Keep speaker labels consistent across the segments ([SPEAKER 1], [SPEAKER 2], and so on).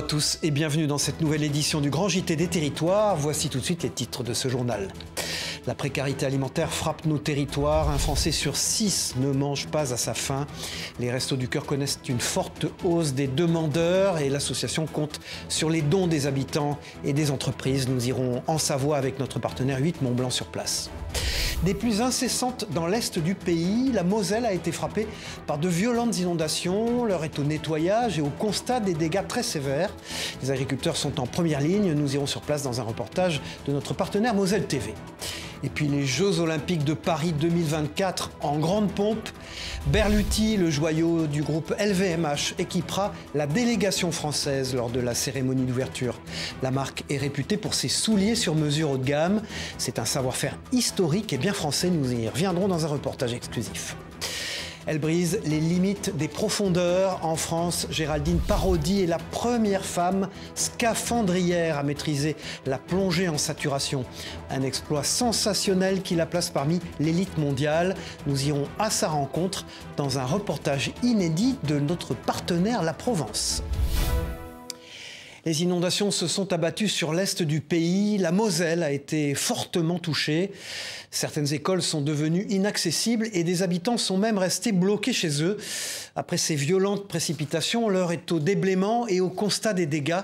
[SPEAKER 1] à tous et bienvenue dans cette nouvelle édition du Grand JT des Territoires. Voici tout de suite les titres de ce journal. La précarité alimentaire frappe nos territoires. Un Français sur 6 ne mange pas à sa faim. Les Restos du Cœur connaissent une forte hausse des demandeurs et l'association compte sur les dons des habitants et des entreprises. Nous irons en Savoie avec notre partenaire 8 Mont-Blanc sur place. Des pluies incessantes dans l'est du pays, la Moselle a été frappée par de violentes inondations. L'heure est au nettoyage et au constat des dégâts très sévères. Les agriculteurs sont en première ligne. Nous irons sur place dans un reportage de notre partenaire Moselle TV. Et puis les Jeux Olympiques de Paris 2024 en grande pompe. Berluti, le joyau du groupe LVMH, équipera la délégation française lors de la cérémonie d'ouverture. La marque est réputée pour ses souliers sur mesure haut de gamme. C'est un savoir-faire historique et bien français. Nous y reviendrons dans un reportage exclusif. Elle brise les limites des profondeurs. En France, Géraldine Parodi est la première femme scaphandrière à maîtriser la plongée en saturation. Un exploit sensationnel qui la place parmi l'élite mondiale. Nous irons à sa rencontre dans un reportage inédit de notre partenaire La Provence. Les inondations se sont abattues sur l'est du pays. La Moselle a été fortement touchée. Certaines écoles sont devenues inaccessibles et des habitants sont même restés bloqués chez eux. Après ces violentes précipitations, l'heure est au déblaiement et au constat des dégâts.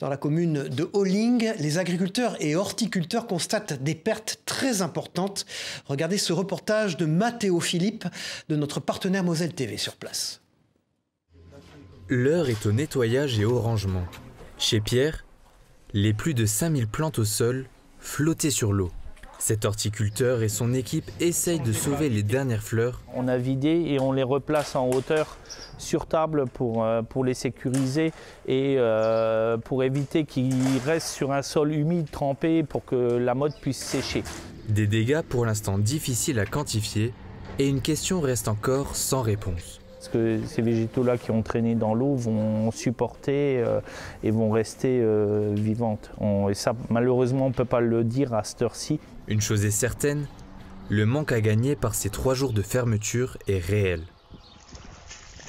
[SPEAKER 1] Dans la commune de Holling, les agriculteurs et horticulteurs constatent des pertes très importantes. Regardez ce reportage de Mathéo Philippe de notre partenaire Moselle TV sur place.
[SPEAKER 2] L'heure est au nettoyage et au rangement. Chez Pierre, les plus de 5000 plantes au sol flottaient sur l'eau. Cet horticulteur et son équipe essayent de sauver les dernières fleurs.
[SPEAKER 3] On a vidé et on les replace en hauteur sur table pour les sécuriser et pour éviter qu'ils restent sur un sol humide, trempé, pour que la motte puisse sécher.
[SPEAKER 2] Des dégâts pour l'instant difficiles à quantifier et une question reste encore sans réponse.
[SPEAKER 3] Parce que ces végétaux-là qui ont traîné dans l'eau vont supporter et vont rester vivantes. Et ça, malheureusement, on ne peut pas le dire à cette heure-ci.
[SPEAKER 2] Une chose est certaine, le manque à gagner par ces 3 jours de fermeture est réel.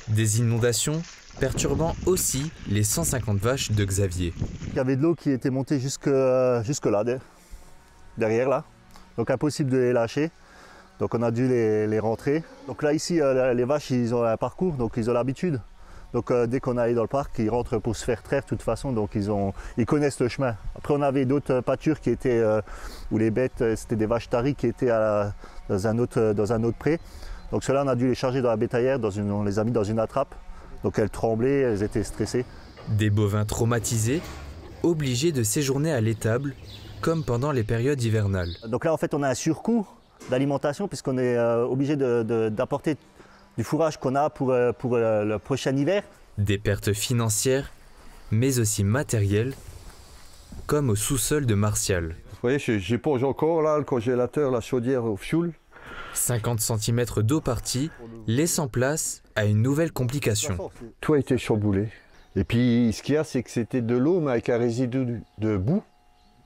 [SPEAKER 2] Des inondations perturbant aussi les 150 vaches de Xavier.
[SPEAKER 4] Il y avait de l'eau qui était montée jusque là, derrière là. Donc impossible de les lâcher. Donc on a dû les rentrer. Donc là ici, les vaches, ils ont un parcours, donc ils ont l'habitude. Donc dès qu'on est dans le parc, ils rentrent pour se faire traire de toute façon, donc ils connaissent le chemin. Après on avait d'autres pâtures qui étaient, où les bêtes, c'était des vaches taries qui étaient dans un autre pré. Donc ceux-là, on a dû les charger dans la bétaillère, on les a mis dans une attrape. Donc elles tremblaient, elles étaient stressées.
[SPEAKER 2] Des bovins traumatisés, obligés de séjourner à l'étable, comme pendant les périodes hivernales.
[SPEAKER 4] Donc là en fait on a un surcoût d'alimentation puisqu'on est obligé d'apporter du fourrage qu'on a pour le prochain hiver.
[SPEAKER 2] Des pertes financières, mais aussi matérielles, comme au sous-sol de Martial.
[SPEAKER 5] Vous voyez, j'éponge encore là, le congélateur, la chaudière au fioul.
[SPEAKER 2] 50 cm d'eau partie, laissant place à une nouvelle complication.
[SPEAKER 5] Tout a été chamboulé. Et puis ce qu'il y a, c'est que c'était de l'eau, mais avec un résidu de boue.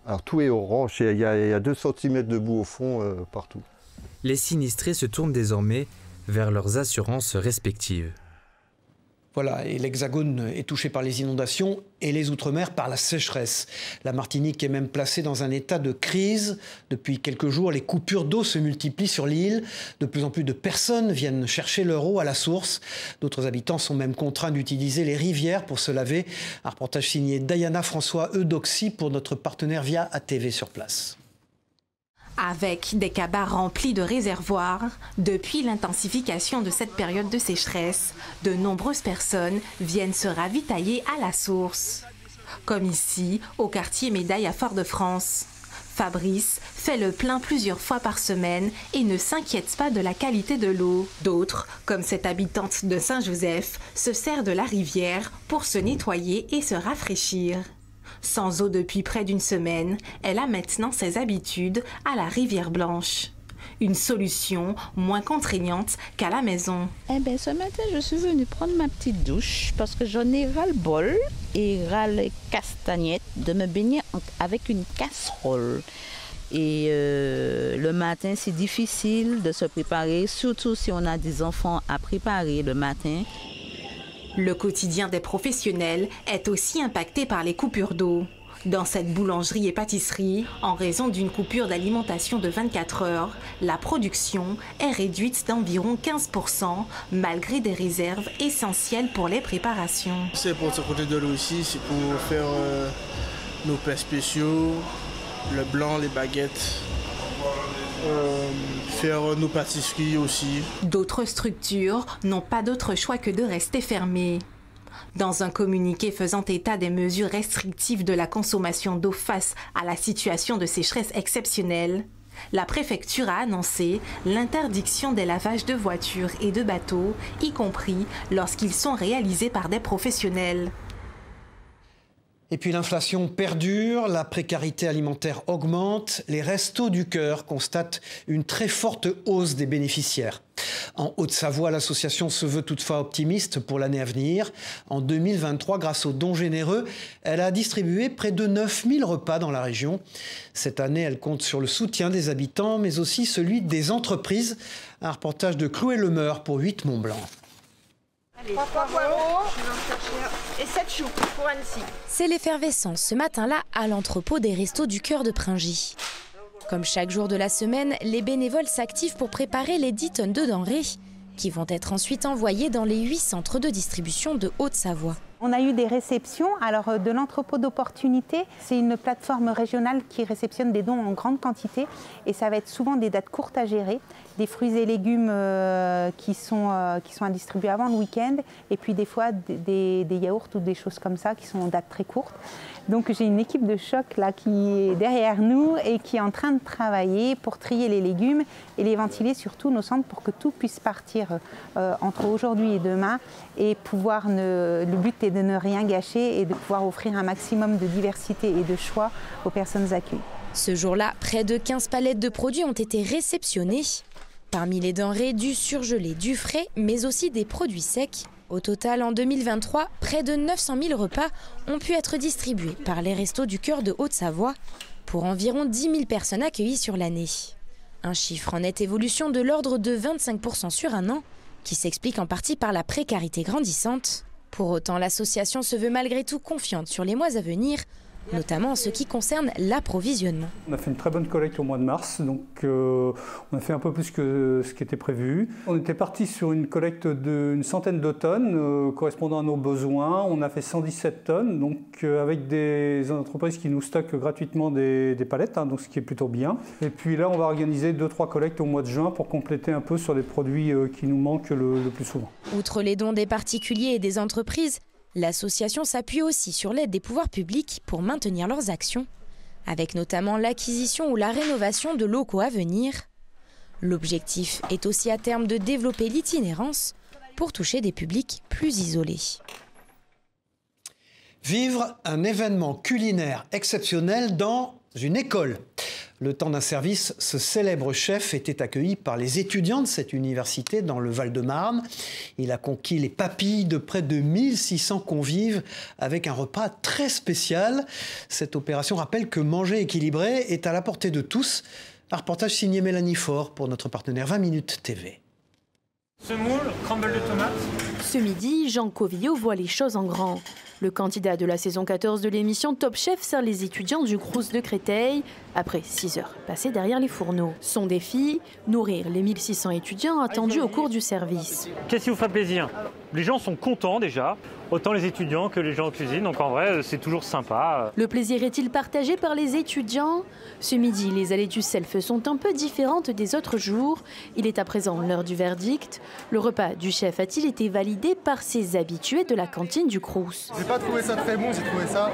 [SPEAKER 5] Alors tout est orange, il y a 2 cm de boue au fond partout.
[SPEAKER 2] Les sinistrés se tournent désormais vers leurs assurances respectives.
[SPEAKER 1] Voilà, et l'Hexagone est touché par les inondations et les Outre-mer par la sécheresse. La Martinique est même placée dans un état de crise. Depuis quelques jours, les coupures d'eau se multiplient sur l'île. De plus en plus de personnes viennent chercher leur eau à la source. D'autres habitants sont même contraints d'utiliser les rivières pour se laver. Un reportage signé Diana François Eudoxie pour notre partenaire Via ATV sur place.
[SPEAKER 6] Avec des cabas remplis de réservoirs, depuis l'intensification de cette période de sécheresse, de nombreuses personnes viennent se ravitailler à la source. Comme ici, au quartier Médaille à Fort-de-France. Fabrice fait le plein plusieurs fois par semaine et ne s'inquiète pas de la qualité de l'eau. D'autres, comme cette habitante de Saint-Joseph, se servent de la rivière pour se nettoyer et se rafraîchir. Sans eau depuis près d'une semaine, elle a maintenant ses habitudes à la Rivière Blanche. Une solution moins contraignante qu'à la maison.
[SPEAKER 7] Eh bien, ce matin, je suis venue prendre ma petite douche parce que j'en ai ras-le-bol et ras-les castagnettes de me baigner avec une casserole. Et le matin, c'est difficile de se préparer, surtout si on a des enfants à préparer le matin.
[SPEAKER 6] Le quotidien des professionnels est aussi impacté par les coupures d'eau. Dans cette boulangerie et pâtisserie, en raison d'une coupure d'alimentation de 24 heures, la production est réduite d'environ 15%, malgré des réserves essentielles pour les préparations.
[SPEAKER 8] C'est pour ce côté de l'eau ici, c'est pour faire nos plats spéciaux, le blanc, les baguettes, faire nos pâtisseries aussi.
[SPEAKER 6] D'autres structures n'ont pas d'autre choix que de rester fermées. Dans un communiqué faisant état des mesures restrictives de la consommation d'eau face à la situation de sécheresse exceptionnelle, la préfecture a annoncé l'interdiction des lavages de voitures et de bateaux, y compris lorsqu'ils sont réalisés par des professionnels.
[SPEAKER 1] Et puis l'inflation perdure, la précarité alimentaire augmente, les Restos du Cœur constatent une très forte hausse des bénéficiaires. En Haute-Savoie, l'association se veut toutefois optimiste pour l'année à venir. En 2023, grâce aux dons généreux, elle a distribué près de 9000 repas dans la région. Cette année, elle compte sur le soutien des habitants, mais aussi celui des entreprises. Un reportage de Chloé Lemeur pour 8 Mont-Blanc.
[SPEAKER 9] 3 poireaux et 7 choux pour Annecy.
[SPEAKER 10] C'est l'effervescence ce matin-là à l'entrepôt des Restos du Cœur de Pringis. Comme chaque jour de la semaine, les bénévoles s'activent pour préparer les 10 tonnes de denrées qui vont être ensuite envoyées dans les 8 centres de distribution de Haute-Savoie.
[SPEAKER 11] On a eu des réceptions. Alors de l'entrepôt d'opportunité, c'est une plateforme régionale qui réceptionne des dons en grande quantité et ça va être souvent des dates courtes à gérer, des fruits et légumes qui sont à distribuer avant le week-end et puis des fois des yaourts ou des choses comme ça qui sont en date très courte. Donc j'ai une équipe de choc là qui est derrière nous et qui est en train de travailler pour trier les légumes et les ventiler sur tous nos centres pour que tout puisse partir entre aujourd'hui et demain et pouvoir le but est de ne rien gâcher et de pouvoir offrir un maximum de diversité et de choix aux personnes accueillies.
[SPEAKER 10] Ce jour-là, près de 15 palettes de produits ont été réceptionnées. Parmi les denrées, du surgelé, du frais, mais aussi des produits secs. Au total, en 2023, près de 900 000 repas ont pu être distribués par les Restos du Cœur de Haute-Savoie pour environ 10 000 personnes accueillies sur l'année. Un chiffre en nette évolution de l'ordre de 25% sur un an, qui s'explique en partie par la précarité grandissante. Pour autant, l'association se veut malgré tout confiante sur les mois à venir, notamment en ce qui concerne l'approvisionnement.
[SPEAKER 12] On a fait une très bonne collecte au mois de mars, donc on a fait un peu plus que ce qui était prévu. On était parti sur une collecte d'une centaine de tonnes correspondant à nos besoins. On a fait 117 tonnes, donc avec des entreprises qui nous stockent gratuitement des palettes, donc ce qui est plutôt bien. Et puis là, on va organiser 2-3 collectes au mois de juin pour compléter un peu sur les produits qui nous manquent le plus souvent.
[SPEAKER 10] Outre les dons des particuliers et des entreprises, l'association s'appuie aussi sur l'aide des pouvoirs publics pour maintenir leurs actions, avec notamment l'acquisition ou la rénovation de locaux à venir. L'objectif est aussi à terme de développer l'itinérance pour toucher des publics plus isolés.
[SPEAKER 1] Vivre un événement culinaire exceptionnel dans une école. Le temps d'un service, ce célèbre chef était accueilli par les étudiants de cette université dans le Val-de-Marne. Il a conquis les papilles de près de 1600 convives avec un repas très spécial. Cette opération rappelle que manger équilibré est à la portée de tous. Un reportage signé Mélanie Faure pour notre partenaire 20 Minutes TV.
[SPEAKER 13] Semoule, crumble de tomates.
[SPEAKER 14] Ce midi, Jean Covillot voit les choses en grand. Le candidat de la saison 14 de l'émission Top Chef sert les étudiants du Crous de Créteil après 6 heures passées derrière les fourneaux. Son défi, nourrir les 1600 étudiants attendus au cours du service.
[SPEAKER 13] Qu'est-ce qui vous fait plaisir? Les gens sont contents déjà, autant les étudiants que les gens en cuisine, donc en vrai c'est toujours sympa.
[SPEAKER 14] Le plaisir est-il partagé par les étudiants? Ce midi, les allées du self sont un peu différentes des autres jours. Il est à présent l'heure du verdict. Le repas du chef a-t-il été validé par ses habitués de la cantine du Crous?
[SPEAKER 15] J'ai pas trouvé ça très bon, j'ai trouvé ça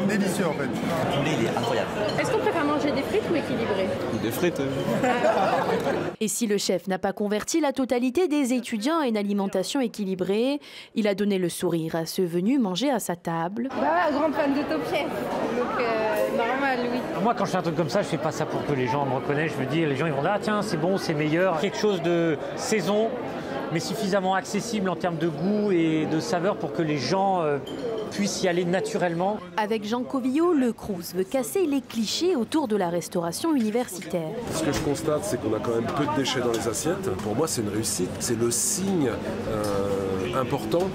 [SPEAKER 15] délicieux en fait.
[SPEAKER 16] Le poulet il est incroyable.
[SPEAKER 9] Est-ce qu'on préfère manger des frites ou équilibré?
[SPEAKER 16] Des frites.
[SPEAKER 14] Et si le chef n'a pas converti la totalité des étudiants à une alimentation équilibrée, il a donné le sourire à ceux venus manger à sa table.
[SPEAKER 9] Bah, grande fan de Top Chef, donc normal, oui.
[SPEAKER 13] Moi quand je fais un truc comme ça, je fais pas ça pour que les gens me reconnaissent. Je me dis, les gens ils vont dire, ah tiens c'est bon, c'est meilleur. Quelque chose de saison, mais suffisamment accessible en termes de goût et de saveur pour que les gens puissent y aller naturellement.
[SPEAKER 14] Avec Jean Covillot, le Crous veut casser les clichés autour de la restauration universitaire.
[SPEAKER 17] Ce que je constate, c'est qu'on a quand même peu de déchets dans les assiettes. Pour moi, c'est une réussite. C'est le signe important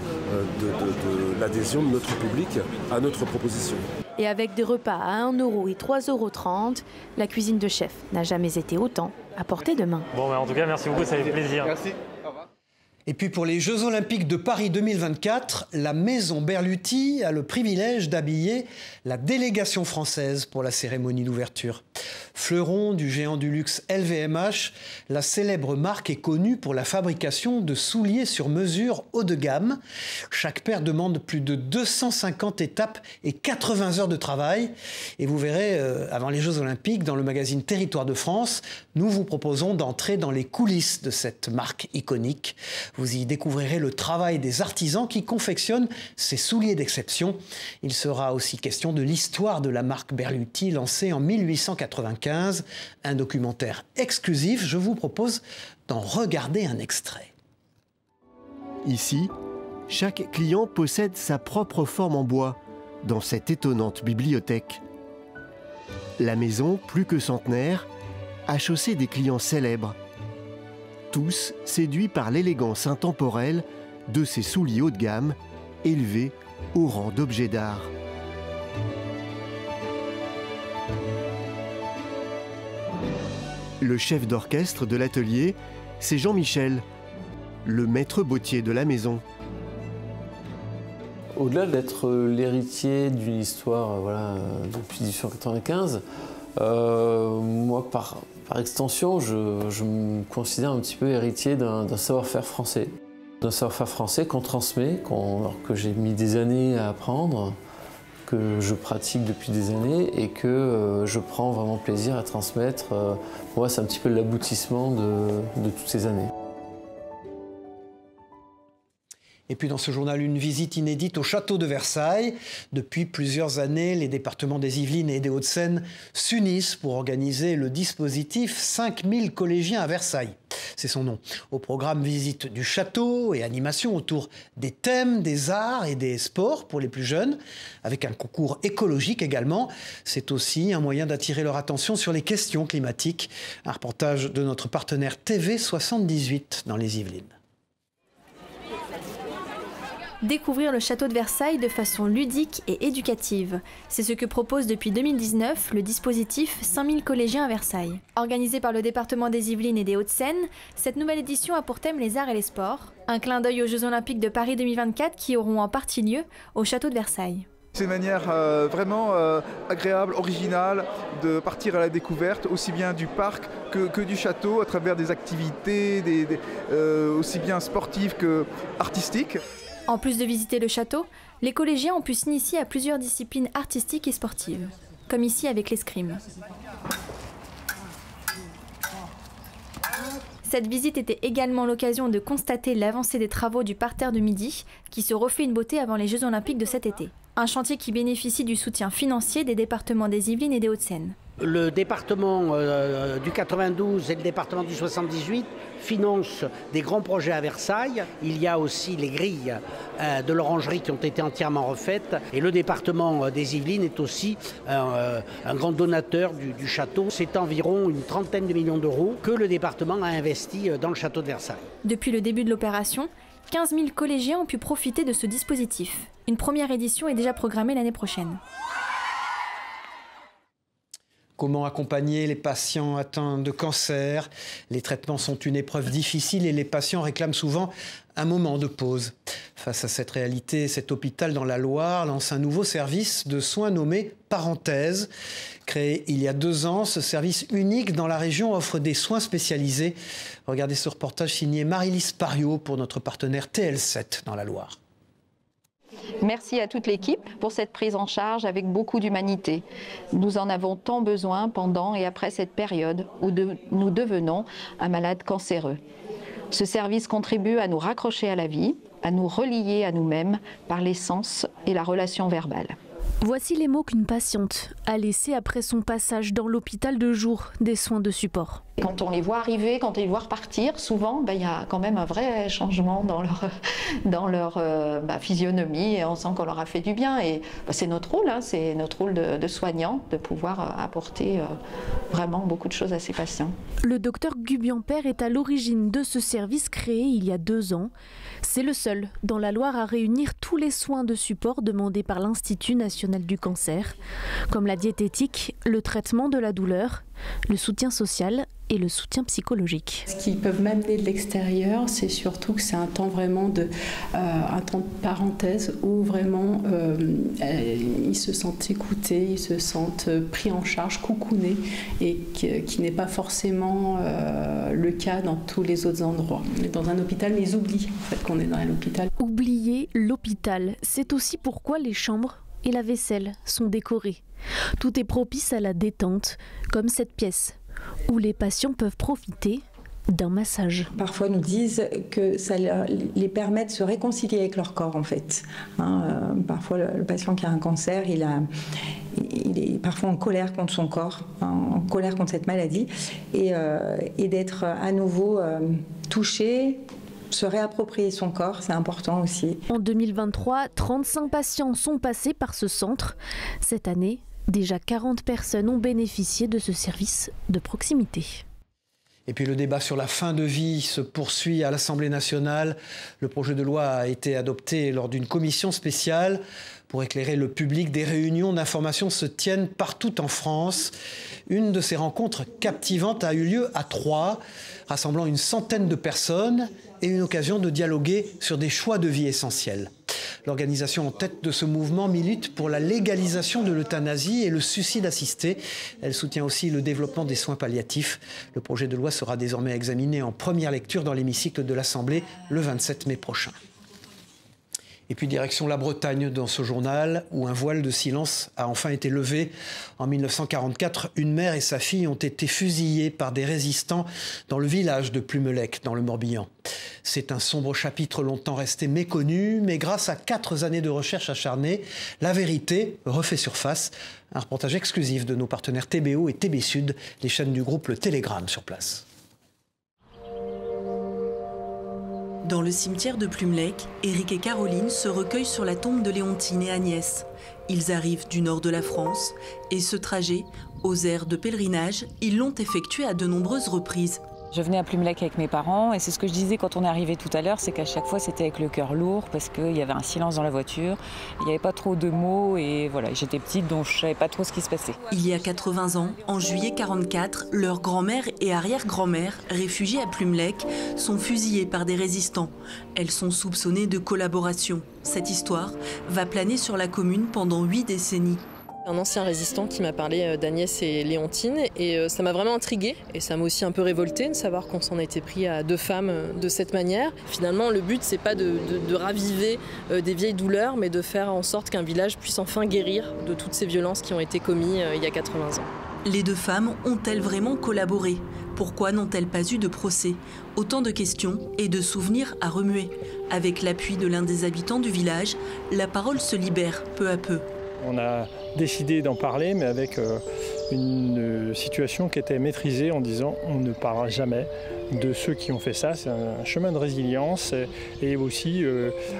[SPEAKER 17] de l'adhésion de notre public à notre proposition.
[SPEAKER 14] Et avec des repas à 1 € et 3,30 €, la cuisine de chef n'a jamais été autant à portée de main.
[SPEAKER 13] Bon, en tout cas, merci beaucoup, ça fait plaisir.
[SPEAKER 17] Merci.
[SPEAKER 1] Et puis pour les Jeux Olympiques de Paris 2024, la Maison Berluti a le privilège d'habiller la délégation française pour la cérémonie d'ouverture. Fleuron du géant du luxe LVMH, la célèbre marque est connue pour la fabrication de souliers sur mesure haut de gamme. Chaque paire demande plus de 250 étapes et 80 heures de travail. Et vous verrez, avant les Jeux Olympiques, dans le magazine Territoire de France, nous vous proposons d'entrer dans les coulisses de cette marque iconique. Vous y découvrirez le travail des artisans qui confectionnent ces souliers d'exception. Il sera aussi question de l'histoire de la marque Berluti, lancée en 1895. Un documentaire exclusif, je vous propose d'en regarder un extrait.
[SPEAKER 16] Ici, chaque client possède sa propre forme en bois dans cette étonnante bibliothèque. La maison, plus que centenaire, a chaussé des clients célèbres. Tous séduits par l'élégance intemporelle de ces souliers haut de gamme, élevés au rang d'objets d'art. Le chef d'orchestre de l'atelier, c'est Jean-Michel, le maître bottier de la maison.
[SPEAKER 18] Au-delà d'être l'héritier d'une histoire depuis 1895, moi, par extension, je me considère un petit peu héritier d'un savoir-faire français. D'un savoir-faire français qu'on transmet, que j'ai mis des années à apprendre, que je pratique depuis des années et que je prends vraiment plaisir à transmettre. Pour moi, c'est un petit peu l'aboutissement de toutes ces années.
[SPEAKER 1] Et puis dans ce journal, une visite inédite au château de Versailles. Depuis plusieurs années, les départements des Yvelines et des Hauts-de-Seine s'unissent pour organiser le dispositif 5000 collégiens à Versailles. C'est son nom. Au programme, visite du château et animation autour des thèmes, des arts et des sports pour les plus jeunes, avec un concours écologique également. C'est aussi un moyen d'attirer leur attention sur les questions climatiques. Un reportage de notre partenaire TV78 dans les Yvelines.
[SPEAKER 14] Découvrir le château de Versailles de façon ludique et éducative. C'est ce que propose depuis 2019 le dispositif 5000 collégiens à Versailles. Organisé par le département des Yvelines et des Hauts-de-Seine, cette nouvelle édition a pour thème les arts et les sports. Un clin d'œil aux Jeux Olympiques de Paris 2024 qui auront en partie lieu au château de Versailles.
[SPEAKER 19] C'est une manière vraiment agréable, originale de partir à la découverte aussi bien du parc que du château à travers des activités aussi bien sportives que artistiques.
[SPEAKER 14] En plus de visiter le château, les collégiens ont pu s'initier à plusieurs disciplines artistiques et sportives, comme ici avec l'escrime. Cette visite était également l'occasion de constater l'avancée des travaux du parterre de Midi, qui se refait une beauté avant les Jeux Olympiques de cet été. Un chantier qui bénéficie du soutien financier des départements des Yvelines et des Hauts-de-Seine.
[SPEAKER 20] Le département du 92 et le département du 78 financent des grands projets à Versailles. Il y a aussi les grilles de l'orangerie qui ont été entièrement refaites. Et le département des Yvelines est aussi un grand donateur du château. C'est environ une trentaine de millions d'euros que le département a investi dans le château de Versailles.
[SPEAKER 14] Depuis le début de l'opération, 15 000 collégiens ont pu profiter de ce dispositif. Une première édition est déjà programmée l'année prochaine.
[SPEAKER 1] Comment accompagner les patients atteints de cancer? Les traitements sont une épreuve difficile et les patients réclament souvent un moment de pause. Face à cette réalité, cet hôpital dans la Loire lance un nouveau service de soins nommé Parenthèse. Créé il y a 2 ans, ce service unique dans la région offre des soins spécialisés. Regardez ce reportage signé Marie-Lise Pariot pour notre partenaire TL7 dans la Loire.
[SPEAKER 21] Merci à toute l'équipe pour cette prise en charge avec beaucoup d'humanité. Nous en avons tant besoin pendant et après cette période où nous devenons un malade cancéreux. Ce service contribue à nous raccrocher à la vie, à nous relier à nous-mêmes par les sens et la relation verbale.
[SPEAKER 14] Voici les mots qu'une patiente a laissés après son passage dans l'hôpital de jour des soins de support.
[SPEAKER 21] Quand on les voit arriver, quand on les voit repartir, souvent, il y a quand même un vrai changement dans leur physionomie et on sent qu'on leur a fait du bien. Et c'est notre rôle, c'est notre rôle de soignant, de pouvoir apporter vraiment beaucoup de choses à ces patients.
[SPEAKER 14] Le docteur Gubian-Père est à l'origine de ce service créé il y a 2 ans. C'est le seul dans la Loire à réunir tous les soins de support demandés par l'Institut national du cancer, comme la diététique, le traitement de la douleur, le soutien social et le soutien psychologique.
[SPEAKER 3] Ce qu'ils peuvent m'amener de l'extérieur, c'est surtout que c'est un temps vraiment un temps de parenthèse où vraiment ils se sentent écoutés, ils se sentent pris en charge, coucounés, et qui n'est pas forcément le cas dans tous les autres endroits. On est dans un hôpital, mais ils oublient en fait qu'on est dans l'hôpital.
[SPEAKER 14] Oublier l'hôpital, c'est aussi pourquoi les chambres et la vaisselle sont décorées. Tout est propice à la détente, comme cette pièce, où les patients peuvent profiter d'un massage.
[SPEAKER 22] Parfois nous disent que ça les permet de se réconcilier avec leur corps en fait. Parfois le patient qui a un cancer, il est parfois en colère contre son corps, en colère contre cette maladie, et d'être à nouveau touché, se réapproprier son corps, c'est important aussi.
[SPEAKER 14] En 2023, 35 patients sont passés par ce centre. Cette année, déjà 40 personnes ont bénéficié de ce service de proximité.
[SPEAKER 1] Et puis le débat sur la fin de vie se poursuit à l'Assemblée nationale. Le projet de loi a été adopté lors d'une commission spéciale. Pour éclairer le public, des réunions d'information se tiennent partout en France. Une de ces rencontres captivantes a eu lieu à Troyes, rassemblant une centaine de personnes et une occasion de dialoguer sur des choix de vie essentiels. L'organisation en tête de ce mouvement milite pour la légalisation de l'euthanasie et le suicide assisté. Elle soutient aussi le développement des soins palliatifs. Le projet de loi sera désormais examiné en première lecture dans l'hémicycle de l'Assemblée le 27 mai prochain. Et puis direction la Bretagne dans ce journal où un voile de silence a enfin été levé. En 1944, une mère et sa fille ont été fusillées par des résistants dans le village de Plumelec, dans le Morbihan. C'est un sombre chapitre longtemps resté méconnu, mais grâce à 4 années de recherche acharnées, la vérité refait surface. Un reportage exclusif de nos partenaires TBO et TB Sud, les chaînes du groupe Le Télégramme sur place.
[SPEAKER 23] Dans le cimetière de Plumelec, Éric et Caroline se recueillent sur la tombe de Léontine et Agnès. Ils arrivent du nord de la France et ce trajet, aux aires de pèlerinage, ils l'ont effectué à de nombreuses reprises.
[SPEAKER 24] Je venais à Plumelec avec mes parents et c'est ce que je disais quand on est arrivé tout à l'heure, c'est qu'à chaque fois c'était avec le cœur lourd parce qu'il y avait un silence dans la voiture, il n'y avait pas trop de mots et voilà, j'étais petite donc je ne savais pas trop ce qui se passait.
[SPEAKER 23] Il y a 80 ans, en juillet 44, leur grand-mère et arrière-grand-mère, réfugiées à Plumelec, sont fusillées par des résistants. Elles sont soupçonnées de collaboration. Cette histoire va planer sur la commune pendant 8 décennies.
[SPEAKER 25] Un ancien résistant qui m'a parlé d'Agnès et Léontine et ça m'a vraiment intriguée et ça m'a aussi un peu révoltée de savoir qu'on s'en était pris à 2 femmes de cette manière. Finalement le but c'est pas de raviver des vieilles douleurs mais de faire en sorte qu'un village puisse enfin guérir de toutes ces violences qui ont été commises il y a 80 ans.
[SPEAKER 23] Les 2 femmes ont-elles vraiment collaboré? Pourquoi n'ont-elles pas eu de procès? Autant de questions et de souvenirs à remuer. Avec l'appui de l'un des habitants du village, la parole se libère peu à peu.
[SPEAKER 26] On a décidé d'en parler, mais avec une situation qui était maîtrisée en disant on ne parlera jamais de ceux qui ont fait ça. C'est un chemin de résilience et aussi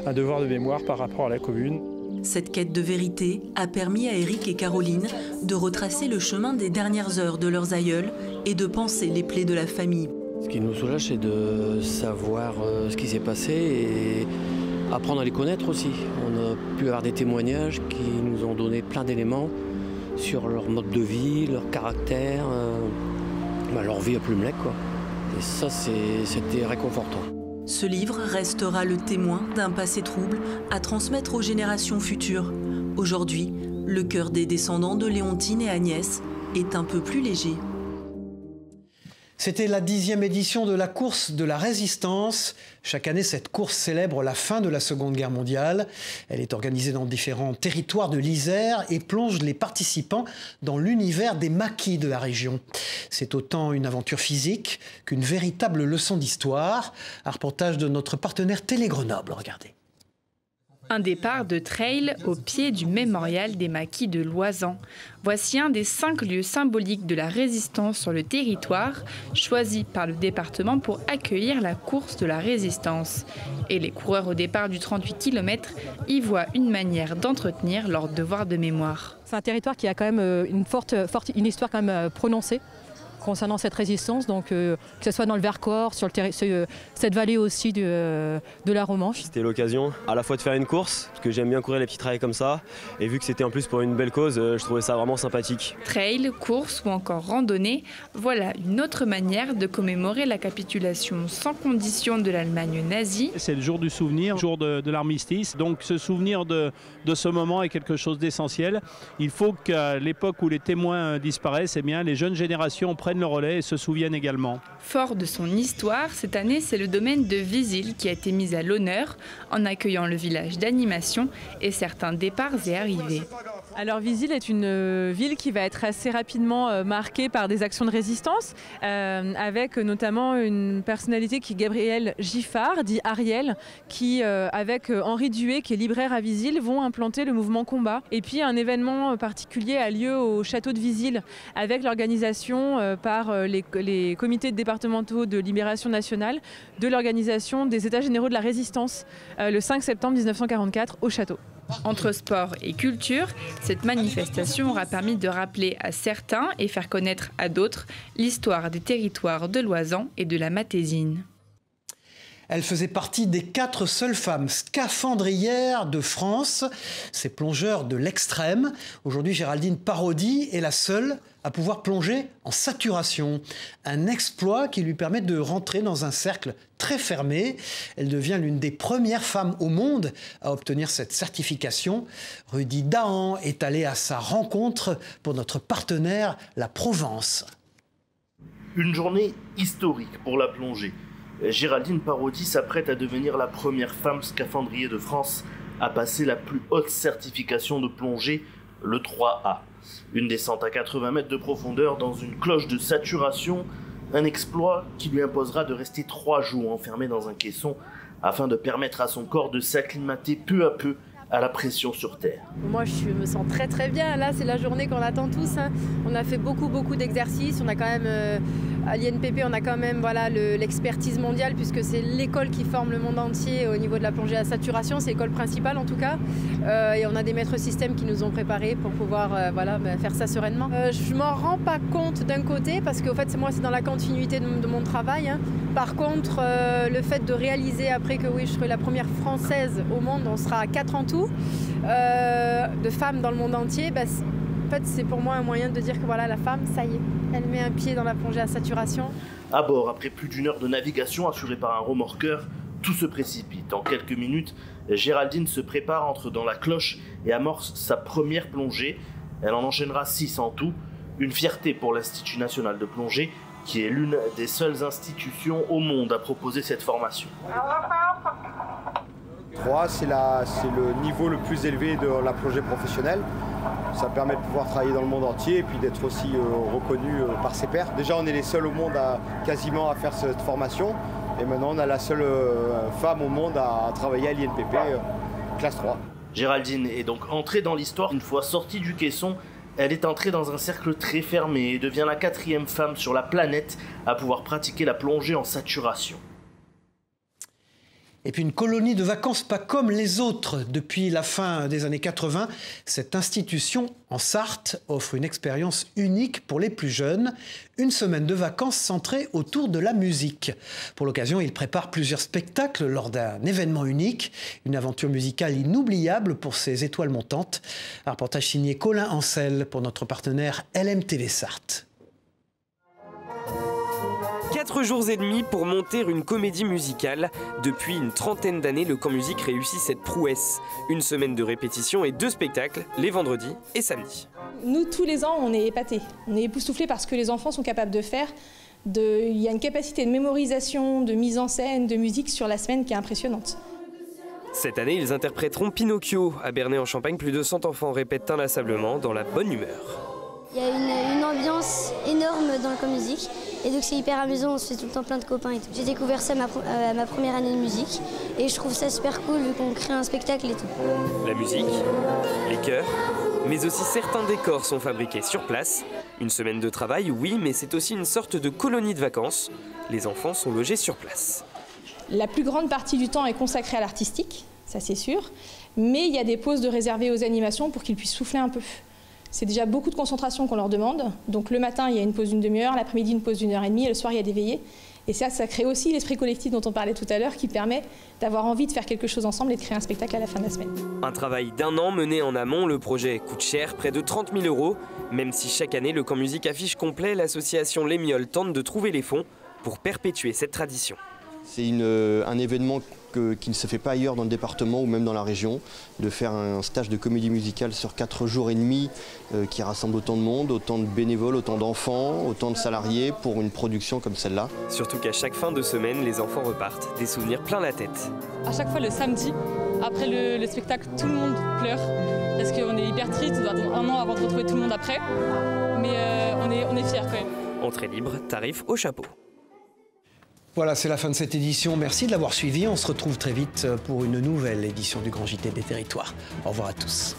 [SPEAKER 26] un devoir de mémoire par rapport à la commune.
[SPEAKER 23] Cette quête de vérité a permis à Éric et Caroline de retracer le chemin des dernières heures de leurs aïeuls et de panser les plaies de la famille.
[SPEAKER 18] Ce qui nous soulage, c'est de savoir ce qui s'est passé et apprendre à les connaître aussi. On a pu avoir des témoignages qui nous ont donné plein d'éléments sur leur mode de vie, leur caractère, leur vie à Plumelec, quoi. Et ça, c'était réconfortant.
[SPEAKER 23] Ce livre restera le témoin d'un passé trouble à transmettre aux générations futures. Aujourd'hui, le cœur des descendants de Léontine et Agnès est un peu plus léger.
[SPEAKER 1] C'était la 10e édition de la course de la Résistance. Chaque année, cette course célèbre la fin de la Seconde Guerre mondiale. Elle est organisée dans différents territoires de l'Isère et plonge les participants dans l'univers des maquis de la région. C'est autant une aventure physique qu'une véritable leçon d'histoire. Un reportage de notre partenaire Télé Grenoble. Regardez.
[SPEAKER 27] Un départ de trail au pied du mémorial des maquis de Loisan. Voici un des 5 lieux symboliques de la résistance sur le territoire, choisi par le département pour accueillir la course de la résistance. Et les coureurs au départ du 38 km y voient une manière d'entretenir leur devoir de mémoire.
[SPEAKER 28] C'est un territoire qui a quand même une histoire quand même prononcée.
[SPEAKER 2] concernant cette résistance, donc que ce soit dans le Vercors, sur cette vallée aussi de la Romanche.
[SPEAKER 4] C'était l'occasion à la fois de faire une course, parce que j'aime bien courir les petits trails comme ça, et vu que c'était en plus pour une belle cause, je trouvais ça vraiment sympathique.
[SPEAKER 27] Trail, course ou encore randonnée, voilà une autre manière de commémorer la capitulation sans condition de l'Allemagne nazie.
[SPEAKER 5] C'est le jour du souvenir, jour de l'armistice, donc se souvenir de ce moment est quelque chose d'essentiel. Il faut qu'à l'époque où les témoins disparaissent, eh bien, les jeunes générations prennent le relais et se souviennent également.
[SPEAKER 27] Fort de son histoire, cette année, c'est le domaine de Visil qui a été mis à l'honneur en accueillant le village d'animation et certains départs et arrivées.
[SPEAKER 6] Alors Visil est une ville qui va être assez rapidement marquée par des actions de résistance, avec notamment une personnalité qui est Gabriel Giffard, dit Ariel, qui avec Henri Duet, qui est libraire à Visil, vont implanter le mouvement combat. Et puis un événement particulier a lieu au château de Visil, avec l'organisation par les comités départementaux de libération nationale de l'organisation des États généraux de la résistance, le 5 septembre 1944 au château.
[SPEAKER 27] Entre sport et culture, cette manifestation aura permis de rappeler à certains et faire connaître à d'autres l'histoire des territoires de l'Oisans et de la Matésine.
[SPEAKER 1] Elle faisait partie des 4 seules femmes scaphandrières de France, ces plongeurs de l'extrême. Aujourd'hui, Géraldine Parodi est la seule à pouvoir plonger en saturation. Un exploit qui lui permet de rentrer dans un cercle très fermé. Elle devient l'une des premières femmes au monde à obtenir cette certification. Rudy Dahan est allé à sa rencontre pour notre partenaire, la Provence.
[SPEAKER 7] Une journée historique pour la plongée. Géraldine Parodi s'apprête à devenir la première femme scaphandrier de France à passer la plus haute certification de plongée, le 3A. Une descente à 80 mètres de profondeur dans une cloche de saturation, un exploit qui lui imposera de rester 3 jours enfermé dans un caisson afin de permettre à son corps de s'acclimater peu à peu à la pression sur Terre.
[SPEAKER 8] Moi je me sens très bien, là c'est la journée qu'on attend tous. On a fait beaucoup d'exercices, on a quand même à l'INPP on a quand même l'expertise mondiale puisque c'est l'école qui forme le monde entier au niveau de la plongée à saturation, c'est l'école principale en tout cas. Et on a des maîtres systèmes qui nous ont préparés pour pouvoir faire ça sereinement. Je m'en rends pas compte d'un côté parce qu'en fait moi c'est dans la continuité de mon travail. Par contre le fait de réaliser après que oui je serai la première française au monde, on sera à 4 en tout, de femmes dans le monde entier, en fait c'est pour moi un moyen de dire que voilà la femme ça y est, elle met un pied dans la plongée à saturation.
[SPEAKER 7] À bord, après plus d'1 heure de navigation assurée par un remorqueur, tout se précipite. En quelques minutes, Géraldine se prépare, entre dans la cloche et amorce sa première plongée. Elle en enchaînera 6 en tout, une fierté pour l'Institut national de plongée qui est l'une des seules institutions au monde à proposer cette formation.
[SPEAKER 11] 3, c'est le niveau le plus élevé de la plongée professionnelle. Ça permet de pouvoir travailler dans le monde entier et puis d'être aussi reconnu par ses pairs. Déjà, on est les seuls au monde quasiment à faire cette formation. Et maintenant, on a la seule femme au monde à travailler à l'INPP, classe 3.
[SPEAKER 7] Géraldine est donc entrée dans l'histoire. Une fois sortie du caisson, elle est entrée dans un cercle très fermé et devient la 4e femme sur la planète à pouvoir pratiquer la plongée en saturation.
[SPEAKER 1] Et puis une colonie de vacances pas comme les autres. Depuis la fin des années 80, cette institution en Sarthe offre une expérience unique pour les plus jeunes. Une semaine de vacances centrée autour de la musique. Pour l'occasion, il prépare plusieurs spectacles lors d'un événement unique. Une aventure musicale inoubliable pour ces étoiles montantes. Un reportage signé Colin Ancel pour notre partenaire LMTV Sarthe.
[SPEAKER 28] 4 jours et demi pour monter une comédie musicale. Depuis une trentaine d'années, le Camp Musique réussit cette prouesse. Une semaine de répétition et 2 spectacles, les vendredis et samedis.
[SPEAKER 29] Nous, tous les ans, on est épatés. On est époustouflés par ce que les enfants sont capables de faire. Il y a une capacité de mémorisation, de mise en scène, de musique sur la semaine qui est impressionnante.
[SPEAKER 28] Cette année, ils interpréteront Pinocchio. À Bernay-en-Champagne, plus de 100 enfants répètent inlassablement dans la bonne humeur.
[SPEAKER 30] Il y a une ambiance énorme dans le Camp Musique et donc c'est hyper amusant, on se fait tout le temps plein de copains et tout. J'ai découvert ça à ma première année de musique et je trouve ça super cool vu qu'on crée un spectacle et tout.
[SPEAKER 28] La musique, les chœurs, mais aussi certains décors sont fabriqués sur place. Une semaine de travail, oui, mais c'est aussi une sorte de colonie de vacances. Les enfants sont logés sur place.
[SPEAKER 29] La plus grande partie du temps est consacrée à l'artistique, ça c'est sûr, mais il y a des pauses de réservées aux animations pour qu'ils puissent souffler un peu. C'est déjà beaucoup de concentration qu'on leur demande. Donc le matin, il y a une pause d'une demi-heure, l'après-midi, une pause d'1h30, et le soir, il y a des veillées. Et ça crée aussi l'esprit collectif dont on parlait tout à l'heure, qui permet d'avoir envie de faire quelque chose ensemble et de créer un spectacle à la fin de la semaine.
[SPEAKER 28] Un travail d'1 an mené en amont, le projet coûte cher, près de 30 000 €. Même si chaque année, le camp musique affiche complet, l'association Les Mioles tente de trouver les fonds pour perpétuer cette tradition.
[SPEAKER 9] C'est un événement qui ne se fait pas ailleurs dans le département ou même dans la région, de faire un stage de comédie musicale sur 4 jours et demi qui rassemble autant de monde, autant de bénévoles, autant d'enfants, autant de salariés pour une production comme celle-là.
[SPEAKER 28] Surtout qu'à chaque fin de semaine, les enfants repartent, des souvenirs plein la tête.
[SPEAKER 10] À chaque fois le samedi, après le spectacle, tout le monde pleure parce qu'on est hyper triste, on doit attendre 1 an avant de retrouver tout le monde après, mais on est fiers quand même.
[SPEAKER 28] Entrée libre, tarif au chapeau.
[SPEAKER 1] Voilà, c'est la fin de cette édition. Merci de l'avoir suivi. On se retrouve très vite pour une nouvelle édition du Grand JT des Territoires. Au revoir à tous.